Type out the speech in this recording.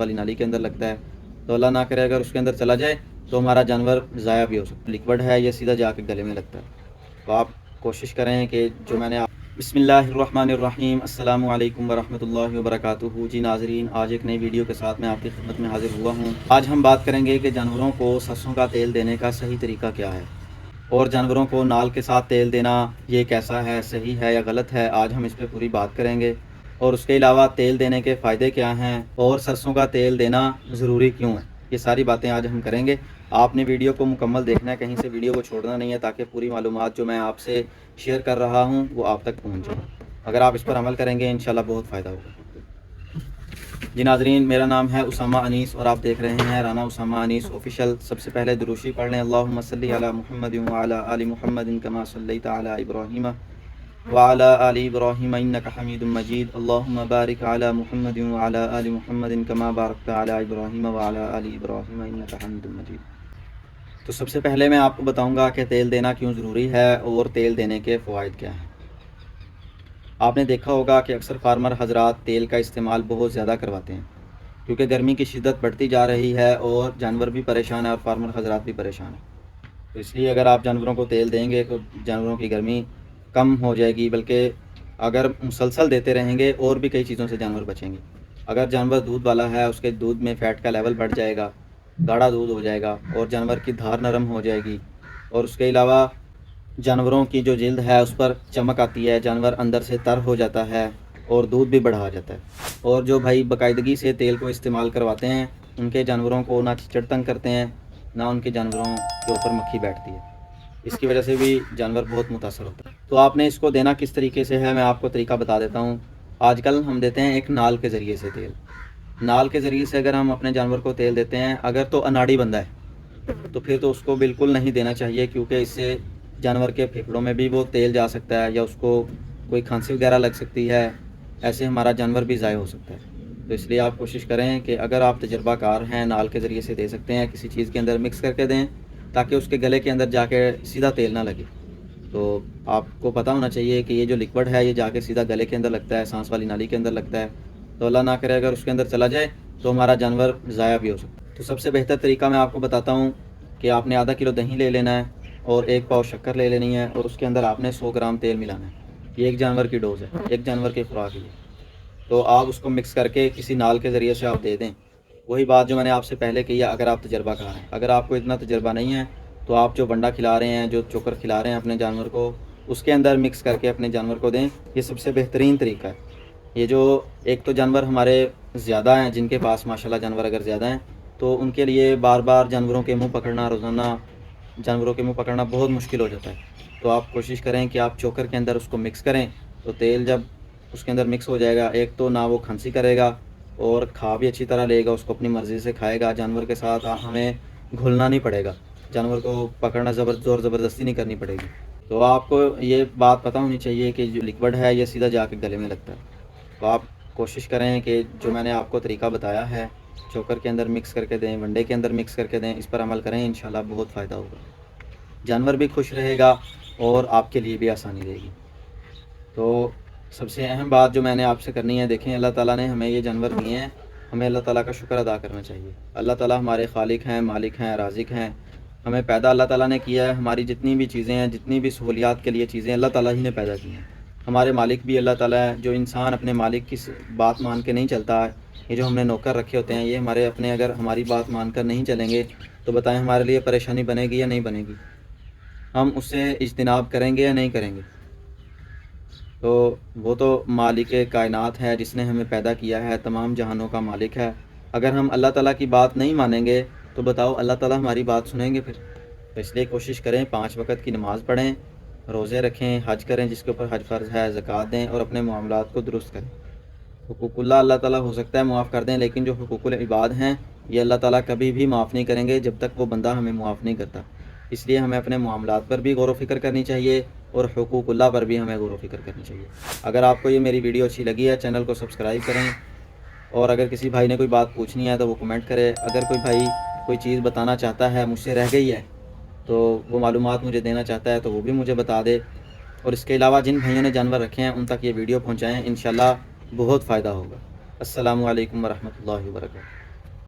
والی نالی کے اندر لگتا ہے، تو اللہ نہ کرے اگر اس کے اندر چلا جائے تو ہمارا جانور ضائع بھی ہو سکتا ہے۔ لکوڈ ہے یہ سیدھا جا کے گلے میں لگتا ہے، تو آپ کوشش کریں کہ جو میں نے بسم اللہ الرحمن الرحیم، السلام علیکم ورحمۃ اللہ وبرکاتہ۔ جی ناظرین، آج ایک نئی ویڈیو کے ساتھ میں آپ کی خدمت میں حاضر ہوا ہوں۔ آج ہم بات کریں گے کہ جانوروں کو سرسوں کا تیل دینے کا صحیح طریقہ کیا ہے، اور جانوروں کو نال کے ساتھ تیل دینا یہ کیسا ہے، صحیح ہے یا غلط ہے۔ آج ہم اس پہ پوری بات کریں گے، اور اس کے علاوہ تیل دینے کے فائدے کیا ہیں، اور سرسوں کا تیل دینا ضروری کیوں ہے، یہ ساری باتیں آج ہم کریں گے۔ آپ نے ویڈیو کو مکمل دیکھنا ہے، کہیں سے ویڈیو کو چھوڑنا نہیں ہے، تاکہ پوری معلومات جو میں آپ سے شیئر کر رہا ہوں وہ آپ تک پہنچ جائے۔ اگر آپ اس پر عمل کریں گے انشاءاللہ بہت فائدہ ہوگا۔ جی ناظرین، میرا نام ہے اسامہ انیس اور آپ دیکھ رہے ہیں رانا اسامہ انیس آفیشیل۔ سب سے پہلے دروشی پڑھ لیں، اللہم صلی علی محمد وعلی آل محمد کما صلیت علی ابراہیم وعلی آل ابراہیم انک حمید مجید، اللہم بارک علی محمد وعلی آل محمد کما بارکت علی ابراہیم وعلی آل ابراہیم انک حمید مجید۔ تو سب سے پہلے میں آپ کو بتاؤں گا کہ تیل دینا کیوں ضروری ہے اور تیل دینے کے فوائد کیا ہیں۔ آپ نے دیکھا ہوگا کہ اکثر فارمر حضرات تیل کا استعمال بہت زیادہ کرواتے ہیں، کیونکہ گرمی کی شدت بڑھتی جا رہی ہے اور جانور بھی پریشان ہیں اور فارمر حضرات بھی پریشان ہیں۔ تو اس لیے اگر آپ جانوروں کو تیل دیں گے تو جانوروں کی گرمی کم ہو جائے گی، بلکہ اگر مسلسل دیتے رہیں گے اور بھی کئی چیزوں سے جانور بچیں گے۔ اگر جانور دودھ والا ہے، اس کے دودھ میں فیٹ کا لیول بڑھ جائے گا، گاڑھا دودھ ہو جائے گا اور جانور کی دھار نرم ہو جائے گی، اور اس کے علاوہ جانوروں کی جو جلد ہے اس پر چمک آتی ہے، جانور اندر سے تر ہو جاتا ہے اور دودھ بھی بڑھا جاتا ہے۔ اور جو بھائی باقاعدگی سے تیل کو استعمال کرواتے ہیں ان کے جانوروں کو نہ چڑ تنگ کرتے ہیں، نہ ان کے جانوروں کے اوپر مکھی بیٹھتی ہے، اس کی وجہ سے بھی جانور بہت متاثر ہوتا ہے۔ تو آپ نے اس کو دینا کس طریقے سے ہے، میں آپ کو طریقہ بتا دیتا ہوں۔ آج کل ہم دیتے ہیں ایک نال کے ذریعے سے تیل۔ نال کے ذریعے سے اگر ہم اپنے جانور کو تیل دیتے ہیں، اگر تو اناڑی بندہ ہے تو پھر تو اس کو بالکل نہیں دینا چاہیے، کیونکہ اس سے جانور کے پھیپھڑوں میں بھی وہ تیل جا سکتا ہے، یا اس کو کوئی کھانسی وغیرہ لگ سکتی ہے، ایسے ہمارا جانور بھی ضائع ہو سکتا ہے۔ تو اس لیے آپ کوشش کریں کہ اگر آپ تجربہ کار ہیں، نال کے ذریعے سے دے سکتے ہیں، کسی چیز کے اندر مکس کر کے دیں تاکہ اس کے گلے کے اندر جا کے سیدھا تیل نہ لگے۔ تو آپ کو پتہ ہونا چاہیے کہ یہ جو لکوڈ ہے یہ جا کے سیدھا گلے کے اندر لگتا ہے، سانس والی نالی کے اندر لگتا ہے، تو اللہ نہ کرے اگر اس کے اندر چلا جائے تو ہمارا جانور ضائع بھی ہو سکتا ہے۔ تو سب سے بہتر طریقہ میں آپ کو بتاتا ہوں کہ آپ نے آدھا کلو دہی لے لینا ہے اور ایک پاؤ شکر لے لینی ہے، اور اس کے اندر آپ نے 100 گرام تیل ملانا ہے۔ یہ ایک جانور کی ڈوز ہے، ایک جانور کی خوراک ہے۔ تو آپ اس کو مکس کر کے کسی نال کے ذریعے سے آپ دے دیں۔ وہی بات جو میں نے آپ سے پہلے کی ہے، اگر آپ تجربہ کار ہیں۔ اگر آپ کو اتنا تجربہ نہیں ہے تو آپ جو بنڈا کھلا رہے ہیں، جو چوکر کھلا رہے ہیں اپنے جانور کو، اس کے اندر مکس کر کے اپنے جانور کو دیں، یہ سب سے بہترین طریقہ ہے۔ یہ جو ایک تو جانور ہمارے زیادہ ہیں، جن کے پاس ماشاءاللہ جانور اگر زیادہ ہیں تو ان کے لیے بار بار جانوروں کے منہ پکڑنا، روزانہ جانوروں کے منہ پکڑنا بہت مشکل ہو جاتا ہے۔ تو آپ کوشش کریں کہ آپ چوکر کے اندر اس کو مکس کریں، تو تیل جب اس کے اندر مکس ہو جائے گا، ایک تو نہ وہ کھانسی کرے گا اور کھا بھی اچھی طرح لے گا، اس کو اپنی مرضی سے کھائے گا۔ جانور کے ساتھ ہمیں گھلنا نہیں پڑے گا، جانور کو پکڑنا زور زبردستی نہیں کرنی پڑے گی۔ تو آپ کو یہ بات پتہ ہونی چاہیے کہ جو لکوڈ ہے یہ سیدھا جا کے گلے میں لگتا ہے۔ تو آپ کوشش کریں کہ جو میں نے آپ کو طریقہ بتایا ہے، چوکر کے اندر مکس کر کے دیں، ونڈے کے اندر مکس کر کے دیں، اس پر عمل کریں، انشاءاللہ بہت فائدہ ہوگا۔ جانور بھی خوش رہے گا اور آپ کے لیے بھی آسانی رہے گی۔ تو سب سے اہم بات جو میں نے آپ سے کرنی ہے، دیکھیں اللہ تعالیٰ نے ہمیں یہ جانور دیے ہیں، ہمیں اللہ تعالیٰ کا شکر ادا کرنا چاہیے۔ اللہ تعالیٰ ہمارے خالق ہیں، مالک ہیں، رازق ہیں، ہمیں پیدا اللہ تعالیٰ نے کیا ہے۔ ہماری جتنی بھی چیزیں ہیں، جتنی بھی سہولیات کے لیے چیزیں اللہ تعالیٰ ہی نے پیدا کی ہیں۔ ہمارے مالک بھی اللہ تعالیٰ ہے۔ جو انسان اپنے مالک کی بات مان کے نہیں چلتا، یہ جو ہم نے نوکر رکھے ہوتے ہیں، یہ ہمارے اپنے اگر ہماری بات مان کر نہیں چلیں گے تو بتائیں ہمارے لیے پریشانی بنے گی یا نہیں بنے گی؟ ہم اس سے اجتناب کریں گے یا نہیں کریں گے؟ تو وہ تو مالک کائنات ہے، جس نے ہمیں پیدا کیا ہے، تمام جہانوں کا مالک ہے۔ اگر ہم اللہ تعالیٰ کی بات نہیں مانیں گے تو بتاؤ اللہ تعالیٰ ہماری بات سنیں گے پھر؟ تو اس لیے کوشش کریں 5 وقت کی نماز پڑھیں، روزے رکھیں، حج کریں جس کے اوپر حج فرض ہے، زکوٰۃ دیں اور اپنے معاملات کو درست کریں۔ حقوق اللہ تعالیٰ ہو سکتا ہے معاف کر دیں، لیکن جو حقوق العباد ہیں یہ اللہ تعالیٰ کبھی بھی معاف نہیں کریں گے جب تک وہ بندہ ہمیں معاف نہیں کرتا۔ اس لیے ہمیں اپنے معاملات پر بھی غور و فکر کرنی چاہیے اور حقوق اللہ پر بھی ہمیں غور و فکر کرنی چاہیے۔ اگر آپ کو یہ میری ویڈیو اچھی لگی ہے، چینل کو سبسکرائب کریں، اور اگر کسی بھائی نے کوئی بات پوچھنی ہے تو وہ کمنٹ کرے۔ اگر کوئی بھائی کوئی چیز بتانا چاہتا ہے، مجھ سے رہ گئی ہے تو وہ معلومات مجھے دینا چاہتا ہے تو وہ بھی مجھے بتا دے۔ اور اس کے علاوہ جن بھائیوں نے جانور رکھے ہیں ان تک یہ ویڈیو پہنچائیں، انشاءاللہ بہت فائدہ ہوگا۔ السلام علیکم ورحمۃ اللہ وبرکاتہ۔